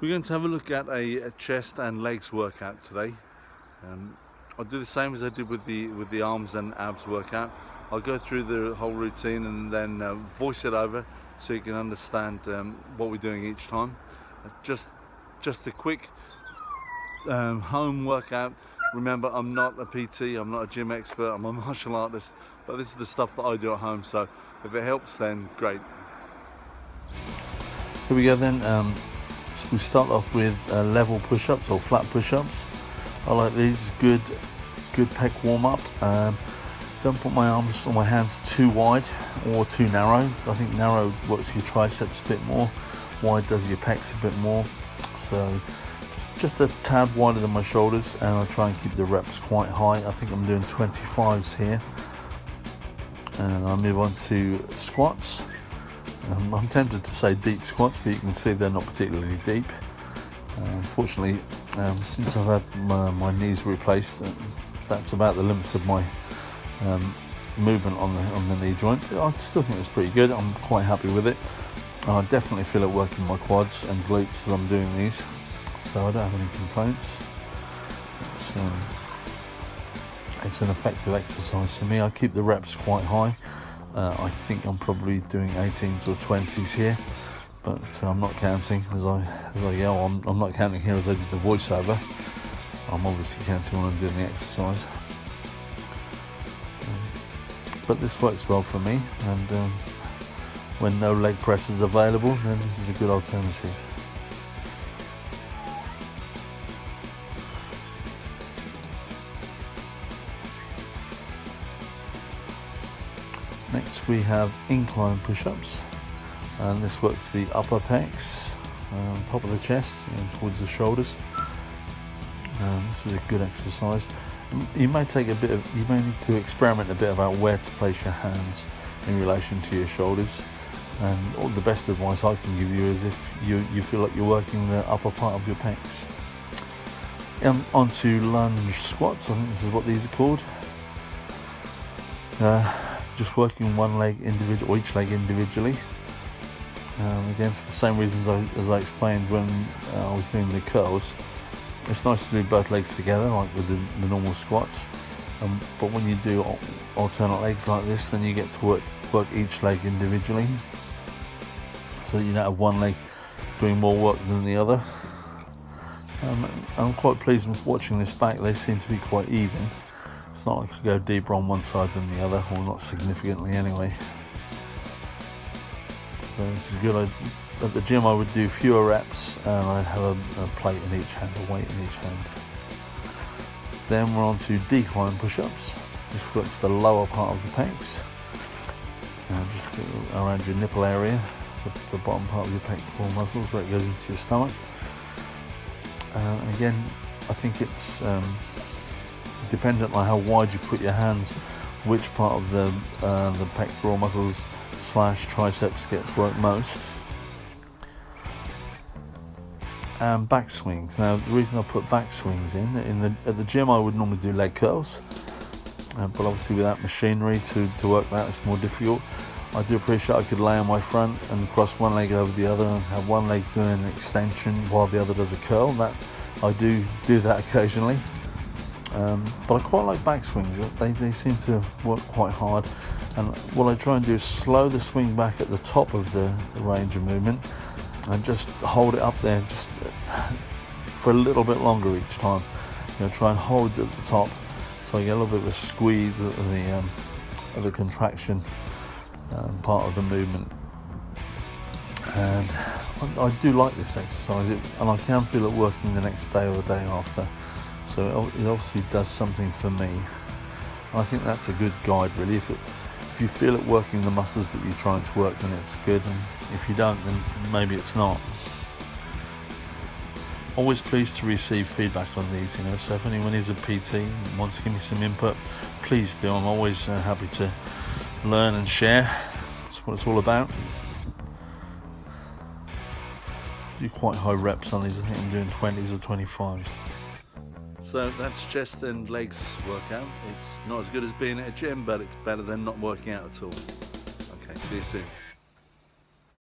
We're going to have a look at a chest and legs workout today. I'll do the same as I did with the arms and abs workout. I'll go through the whole routine and then voice it over so you can understand what we're doing each time. Just a quick home workout. Remember, I'm not a PT, I'm not a gym expert, I'm a martial artist, but this is the stuff that I do at home, so if it helps, then great. Here we go then. So we start off with level push-ups or flat push-ups. I like these. Good pec warm-up. Don't put my arms or my hands too wide or too narrow. I think narrow works your triceps a bit more. Wide does your pecs a bit more. So just a tad wider than my shoulders, and I'll try and keep the reps quite high. I think I'm doing 25s here. And I'll move on to squats. I'm tempted to say deep squats, but you can see they're not particularly deep. Unfortunately, since I've had my knees replaced, that's about the limit of my movement on the knee joint. I still think it's pretty good. I'm quite happy with it. And I definitely feel it working my quads and glutes as I'm doing these, so I don't have any complaints. It's an effective exercise for me. I keep the reps quite high. I think I'm probably doing 18s or 20s here, but I'm not counting as I go. I'm not counting here as I did the voiceover. I'm obviously counting when I'm doing the exercise. But this works well for me, and when no leg press is available, then this is a good alternative. Next we have incline push-ups, and this works the upper pecs, top of the chest, towards the shoulders. This is a good exercise. You may need to experiment a bit about where to place your hands in relation to your shoulders. And all the best advice I can give you is if you feel like you're working the upper part of your pecs. Onto lunge squats. I think this is what these are called. Just working one leg individual, or each leg individually. Again, for the same reasons as I explained when I was doing the curls. It's nice to do both legs together, like with the normal squats. But when you do alternate legs like this, then you get to work each leg individually, so that you don't have one leg doing more work than the other. I'm quite pleased with watching this back. They seem to be quite even. It's not like I go deeper on one side than the other, or not significantly anyway. So this is good. At the gym I would do fewer reps, and I'd have a plate in each hand, a weight in each hand. Then we're on to decline push-ups. This works the lower part of the pecs, just around your nipple area, the bottom part of your pectoral muscles where it goes into your stomach. And again, I think it's dependent on how wide you put your hands, which part of the pectoral muscles / triceps gets worked most. And back swings. Now, the reason I put back swings at the gym, I would normally do leg curls, but obviously without machinery to work that, it's more difficult. I do appreciate I could lay on my front and cross one leg over the other and have one leg doing an extension while the other does a curl. That I do that occasionally. But I quite like back swings. They seem to work quite hard, and what I try and do is slow the swing back at the top of the range of movement and just hold it up there just for a little bit longer each time. Try and hold it at the top so I get a little bit of a squeeze of the contraction part of the movement. And I do like this exercise, and I can feel it working the next day or the day after. So it obviously does something for me. And I think that's a good guide, really. If you feel it working the muscles that you're trying to work, then it's good. And if you don't, then maybe it's not. Always pleased to receive feedback on these, so if anyone is a PT and wants to give me some input, please do. I'm always happy to learn and share. That's what it's all about. Do quite high reps on these. I think I'm doing 20s or 25s. So that's chest and legs workout. It's not as good as being at a gym, but it's better than not working out at all. Okay, see you soon.